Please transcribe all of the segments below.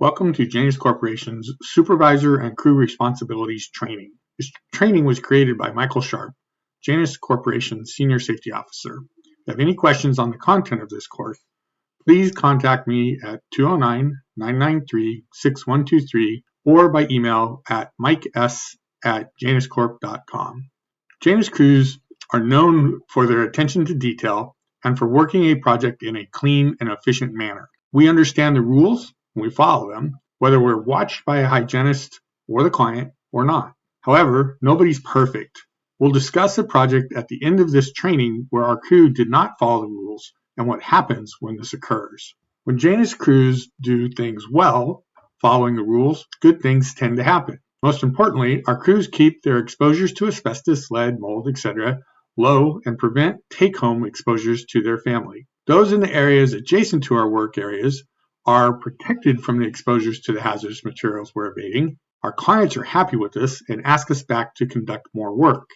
Welcome to Janus Corporation's Supervisor and Crew Responsibilities Training. This training was created by Michael Sharp, Janus Corporation's Senior Safety Officer. If you have any questions on the content of this course, please contact me at 209-993-6123 or by email at mikes@januscorp.com. Janus crews are known for their attention to detail and for working a project in a clean and efficient manner. We understand the rules and we follow them, whether we're watched by a hygienist or the client or not. However, nobody's perfect. We'll discuss a project at the end of this training where our crew did not follow the rules and what happens when this occurs. When Janus crews do things well, following the rules, good things tend to happen. Most importantly, our crews keep their exposures to asbestos, lead, mold, etc. low and prevent take-home exposures to their family. Those in the areas adjacent to our work areas are protected from the exposures to the hazardous materials we're abating. Our clients are happy with this and ask us back to conduct more work.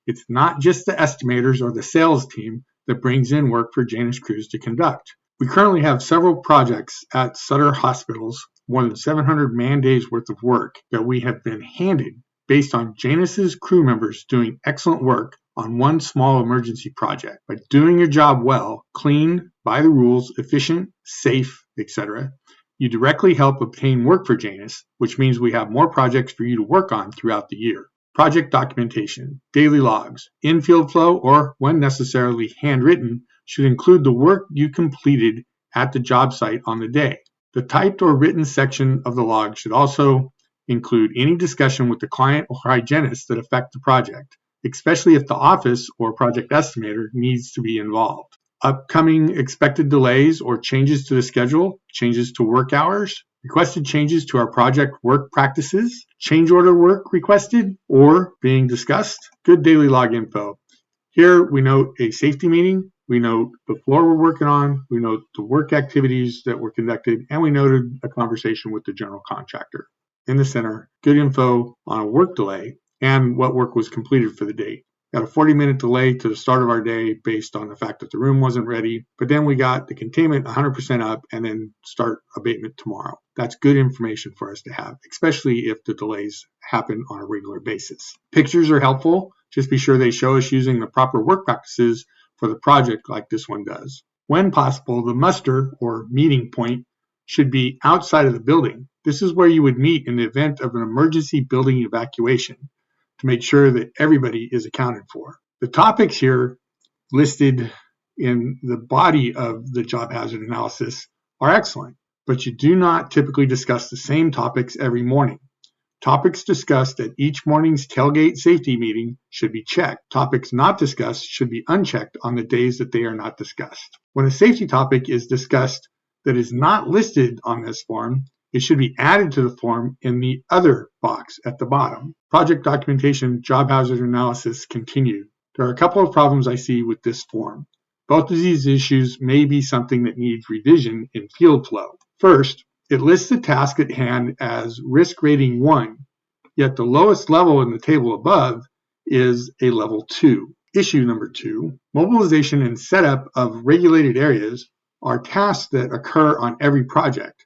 It's not just the estimators or the sales team that brings in work for Janus crews to conduct. We currently have several projects at Sutter hospitals, more than 700 man-days worth of work that we have been handed based on Janus's crew members doing excellent work on one small emergency project. By doing your job well, clean, by the rules, efficient, safe, etc., you directly help obtain work for Janus, which means we have more projects for you to work on throughout the year. Project documentation, daily logs, in-field flow, or when necessarily handwritten, should include the work you completed at the job site on the day. The typed or written section of the log should also include any discussion with the client or hygienist that affect the project, especially if the office or project estimator needs to be involved. Upcoming expected delays or changes to the schedule, changes to work hours, requested changes to our project work practices, change order work requested or being discussed, good daily log info. Here we note a safety meeting, we note the floor we're working on, we note the work activities that were conducted, and we noted a conversation with the general contractor. In the center, good info on a work delay and what work was completed for the day. Got a 40-minute delay to the start of our day based on the fact that the room wasn't ready, but then we got the containment 100% up and then start abatement tomorrow. That's good information for us to have, especially if the delays happen on a regular basis. Pictures are helpful. Just be sure they show us using the proper work practices for the project like this one does. When possible, the muster or meeting point should be outside of the building. This is where you would meet in the event of an emergency building evacuation, to make sure that everybody is accounted for. The topics here listed in the body of the job hazard analysis are excellent, but you do not typically discuss the same topics every morning. Topics discussed at each morning's tailgate safety meeting should be checked. Topics not discussed should be unchecked on the days that they are not discussed. When a safety topic is discussed that is not listed on this form, it should be added to the form in the other box at the bottom. Project documentation, job hazard analysis continued. There are a couple of problems I see with this form. Both of these issues may be something that needs revision in field flow. First, it lists the task at hand as risk rating 1, yet the lowest level in the table above is a level 2. Issue number 2, mobilization and setup of regulated areas are tasks that occur on every project,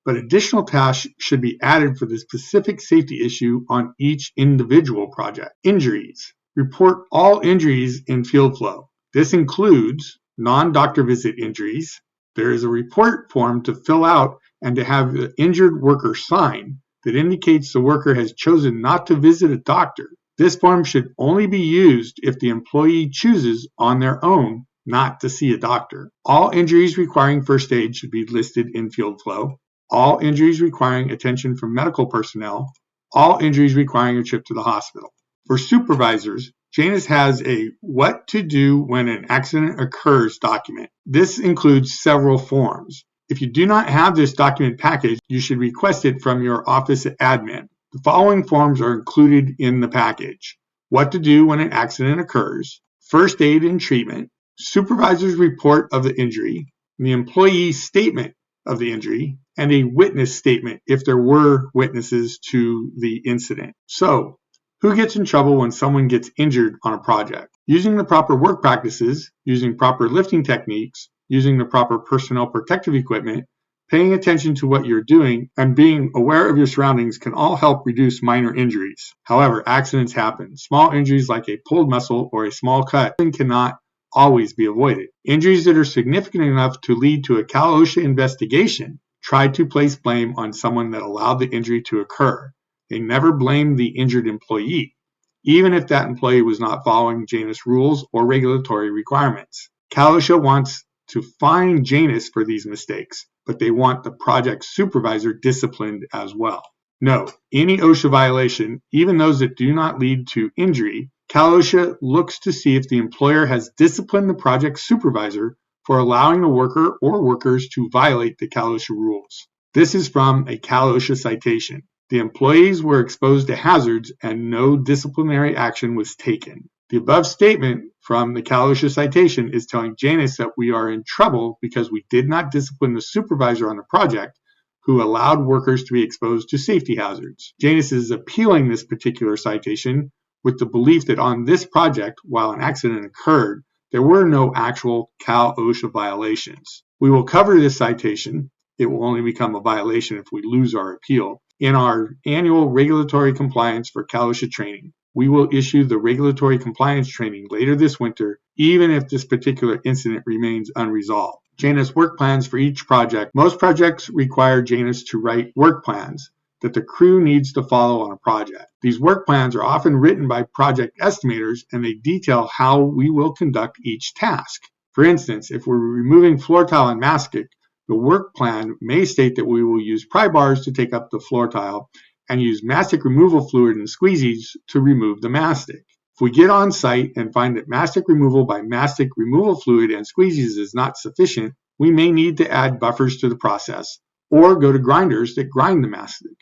but additional tasks should be added for the specific safety issue on each individual project. Injuries. Report all injuries in field flow. This includes non-doctor visit injuries. There is a report form to fill out and to have the injured worker sign that indicates the worker has chosen not to visit a doctor. This form should only be used if the employee chooses on their own not to see a doctor. All injuries requiring first aid should be listed in field flow. All injuries requiring attention from medical personnel, all injuries requiring a trip to the hospital. For supervisors, Janus has a what to do when an accident occurs document. This includes several forms. If you do not have this document package, you should request it from your office admin. The following forms are included in the package: what to do when an accident occurs, first aid and treatment, supervisor's report of the injury, the employee's statement of the injury, and a witness statement if there were witnesses to the incident. So, who gets in trouble when someone gets injured on a project? Using the proper work practices, using proper lifting techniques, using the proper personnel protective equipment, Paying attention to what you're doing and being aware of your surroundings can all help reduce minor injuries. However, accidents happen. Small injuries like a pulled muscle or a small cut cannot always be avoided. Injuries that are significant enough to lead to a Cal OSHA investigation try to place blame on someone that allowed the injury to occur. They never blame the injured employee, even if that employee was not following Janus rules or regulatory requirements. Cal OSHA wants to fine Janus for these mistakes, but they want the project supervisor disciplined as well. Note, any OSHA violation, even those that do not lead to injury, Cal OSHA looks to see if the employer has disciplined the project supervisor for allowing the worker or workers to violate the Cal OSHA rules. This is from a Cal OSHA citation. The employees were exposed to hazards and no disciplinary action was taken. The above statement from the Cal OSHA citation is telling Janus that we are in trouble because we did not discipline the supervisor on the project who allowed workers to be exposed to safety hazards. Janus is appealing this particular citation with the belief that on this project, while an accident occurred, there were no actual Cal OSHA violations. We will cover this citation. It will only become a violation if we lose our appeal in our annual regulatory compliance for Cal OSHA training. We will issue the regulatory compliance training later this winter, even if this particular incident remains unresolved. Janus work plans for each project. Most projects require Janus to write work plans that the crew needs to follow on a project. These work plans are often written by project estimators and they detail how we will conduct each task. For instance, if we're removing floor tile and mastic, the work plan may state that we will use pry bars to take up the floor tile and use mastic removal fluid and squeegees to remove the mastic. If we get on site and find that mastic removal by mastic removal fluid and squeegees is not sufficient, we may need to add buffers to the process or go to grinders that grind the mastic.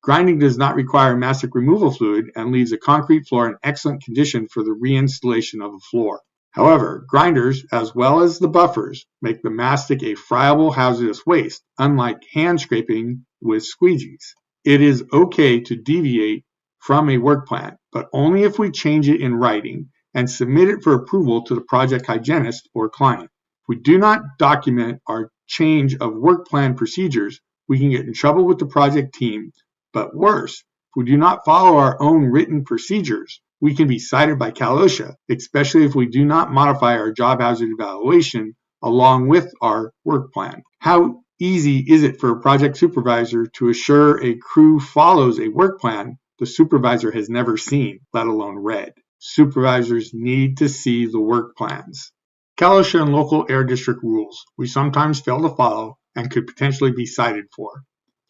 Grinding does not require mastic removal fluid and leaves a concrete floor in excellent condition for the reinstallation of a floor. However, grinders, as well as the buffers, make the mastic a friable hazardous waste, unlike hand scraping with squeegees. It is okay to deviate from a work plan, but only if we change it in writing and submit it for approval to the project hygienist or client. If we do not document our change of work plan procedures, we can get in trouble with the project team. But worse, if we do not follow our own written procedures, we can be cited by Cal OSHA, especially if we do not modify our job hazard evaluation along with our work plan. How easy is it for a project supervisor to assure a crew follows a work plan the supervisor has never seen, let alone read? Supervisors need to see the work plans. Cal OSHA and local air district rules we sometimes fail to follow and could potentially be cited for.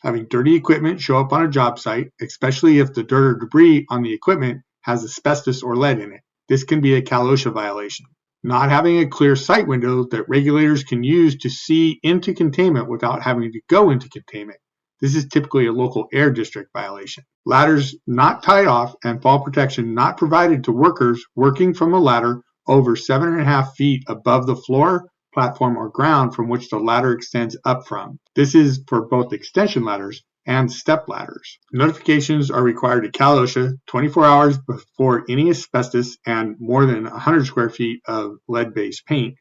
Having dirty equipment show up on a job site, especially if the dirt or debris on the equipment has asbestos or lead in it. This can be a Cal OSHA violation. Not having a clear sight window that regulators can use to see into containment without having to go into containment. This is typically a local air district violation. Ladders not tied off and fall protection not provided to workers working from a ladder over 7.5 feet above the floor, platform, or ground from which the ladder extends up from. This is for both extension ladders and step ladders. Notifications are required to Cal OSHA 24 hours before any asbestos and more than 100 square feet of lead-based paint,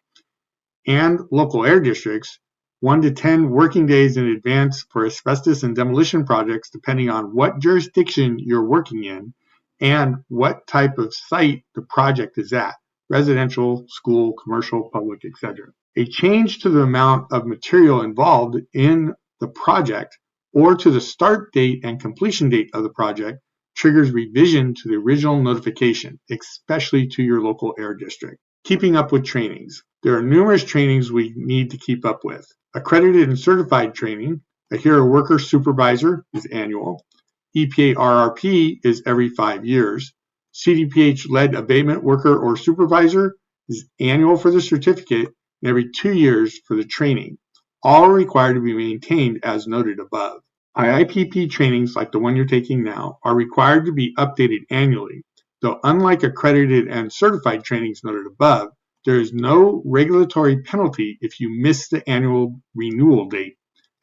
and local air districts 1 to 10 working days in advance for asbestos and demolition projects depending on what jurisdiction you're working in and what type of site the project is at: residential, school, commercial, public, etc. A change to the amount of material involved in the project or to the start date and completion date of the project triggers revision to the original notification, especially to your local air district. Keeping up with trainings. There are numerous trainings we need to keep up with. Accredited and certified training, a HERO worker supervisor, is annual. EPA RRP is every 5 years. CDPH lead abatement worker or supervisor is annual for the certificate and every 2 years for the training. All are required to be maintained as noted above. IIPP trainings like the one you're taking now are required to be updated annually, though unlike accredited and certified trainings noted above, there is no regulatory penalty if you miss the annual renewal date,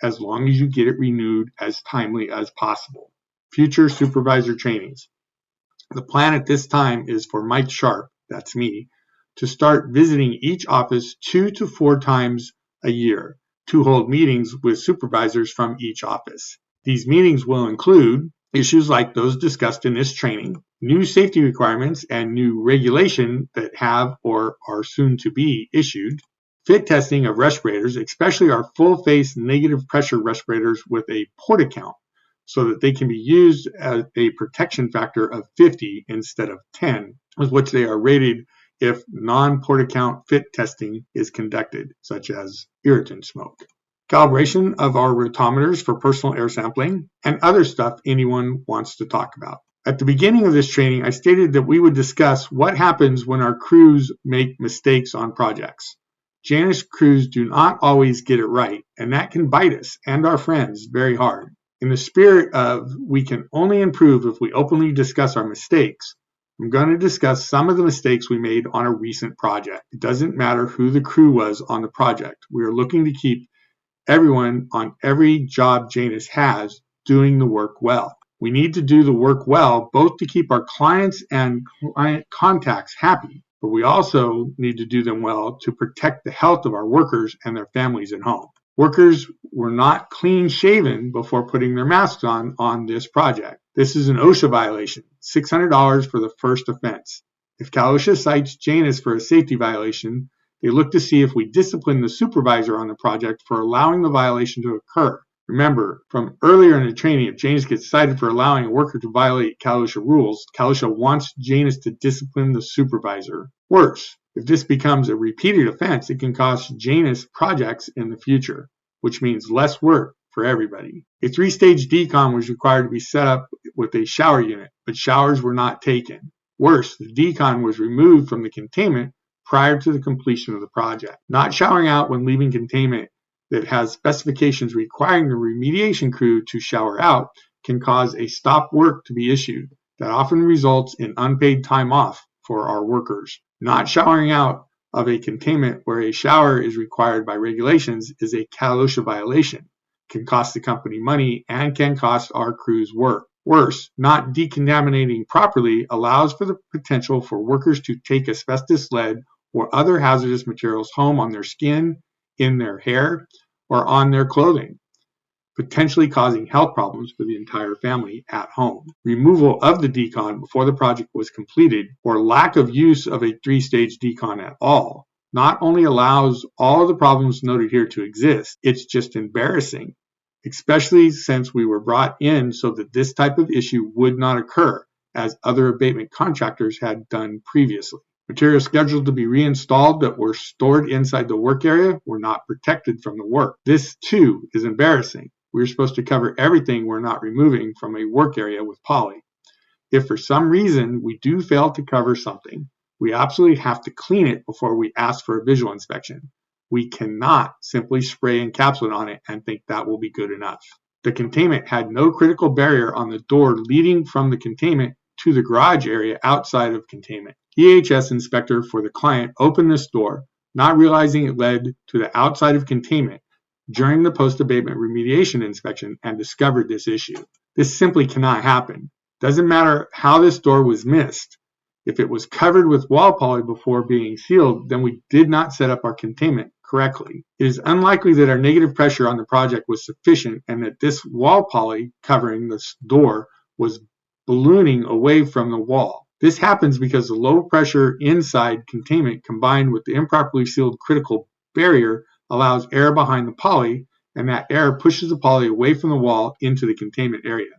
as long as you get it renewed as timely as possible. Future supervisor trainings. The plan at this time is for Mike Sharp, that's me, to start visiting each office 2 to 4 times a year. to hold meetings with supervisors from each office. These meetings will include issues like those discussed in this training, new safety requirements and new regulation that have or are soon to be issued, fit testing of respirators, especially our full-face negative pressure respirators with a port account, so that they can be used at a protection factor of 50 instead of 10, with which they are rated if non-port account fit testing is conducted, such as irritant smoke. Calibration of our rotometers for personal air sampling, and other stuff anyone wants to talk about. At the beginning of this training, I stated that we would discuss what happens when our crews make mistakes on projects. Janus crews do not always get it right, and that can bite us and our friends very hard. In the spirit of we can only improve if we openly discuss our mistakes, I'm going to discuss some of the mistakes we made on a recent project. It doesn't matter who the crew was on the project. We are looking to keep everyone on every job Janus has doing the work well. We need to do the work well, both to keep our clients and client contacts happy, but we also need to do them well to protect the health of our workers and their families at home. Workers were not clean shaven before putting their masks on this project. This is an OSHA violation, $600 for the first offense. If Cal OSHA cites Janus for a safety violation, they look to see if we discipline the supervisor on the project for allowing the violation to occur. Remember, from earlier in the training, if Janus gets cited for allowing a worker to violate Cal OSHA rules, Cal OSHA wants Janus to discipline the supervisor. Worse, if this becomes a repeated offense, it can cost Janus projects in the future, which means less work for everybody. A 3-stage decon was required to be set up with a shower unit, but showers were not taken. Worse, the decon was removed from the containment prior to the completion of the project. Not showering out when leaving containment that has specifications requiring the remediation crew to shower out can cause a stop work to be issued that often results in unpaid time off for our workers. Not showering out of a containment where a shower is required by regulations is a Cal OSHA violation, can cost the company money, and can cost our crews work. Worse, not decontaminating properly allows for the potential for workers to take asbestos, lead, or other hazardous materials home on their skin, in their hair, or on their clothing, potentially causing health problems for the entire family at home. Removal of the decon before the project was completed, or lack of use of a 3-stage decon at all, not only allows all of the problems noted here to exist, it's just embarrassing, especially since we were brought in so that this type of issue would not occur, as other abatement contractors had done previously. Materials scheduled to be reinstalled that were stored inside the work area were not protected from the work. This, too, is embarrassing. We're supposed to cover everything we're not removing from a work area with poly. If for some reason we do fail to cover something, we absolutely have to clean it before we ask for a visual inspection. We cannot simply spray encapsulant on it and think that will be good enough. The containment had no critical barrier on the door leading from the containment to the garage area outside of containment. EHS inspector for the client opened this door, not realizing it led to the outside of containment during the post-abatement remediation inspection, and discovered this issue. This simply cannot happen. Doesn't matter how this door was missed. If it was covered with wall poly before being sealed, then we did not set up our containment correctly. It is unlikely that our negative pressure on the project was sufficient and that this wall poly covering this door was ballooning away from the wall. This happens because the low pressure inside containment combined with the improperly sealed critical barrier allows air behind the poly, and that air pushes the poly away from the wall into the containment area.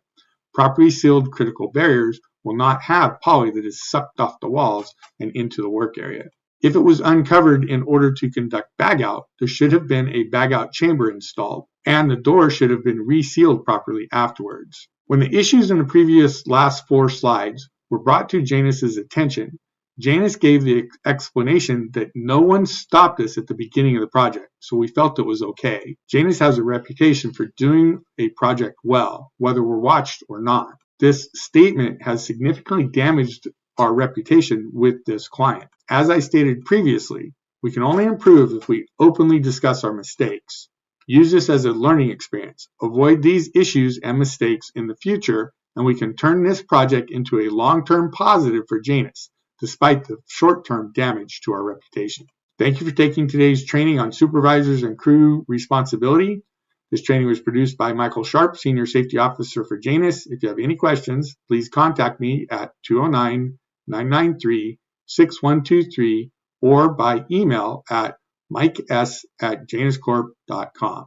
Properly sealed critical barriers will not have poly that is sucked off the walls and into the work area. If it was uncovered in order to conduct bag out, there should have been a bag out chamber installed, and the door should have been resealed properly afterwards. When the issues in the previous last 4 slides were brought to Janus's attention, Janus gave the explanation that no one stopped us at the beginning of the project, so we felt it was okay. Janus has a reputation for doing a project well, whether we're watched or not. This statement has significantly damaged our reputation with this client. As I stated previously, we can only improve if we openly discuss our mistakes. Use this as a learning experience. Avoid these issues and mistakes in the future, and we can turn this project into a long-term positive for Janus, despite the short-term damage to our reputation. Thank you for taking today's training on supervisors and crew responsibility. This training was produced by Michael Sharp, Senior Safety Officer for Janus. If you have any questions, please contact me at 209-993-6123 or by email at mikes@januscorp.com.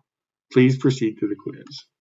Please proceed to the quiz.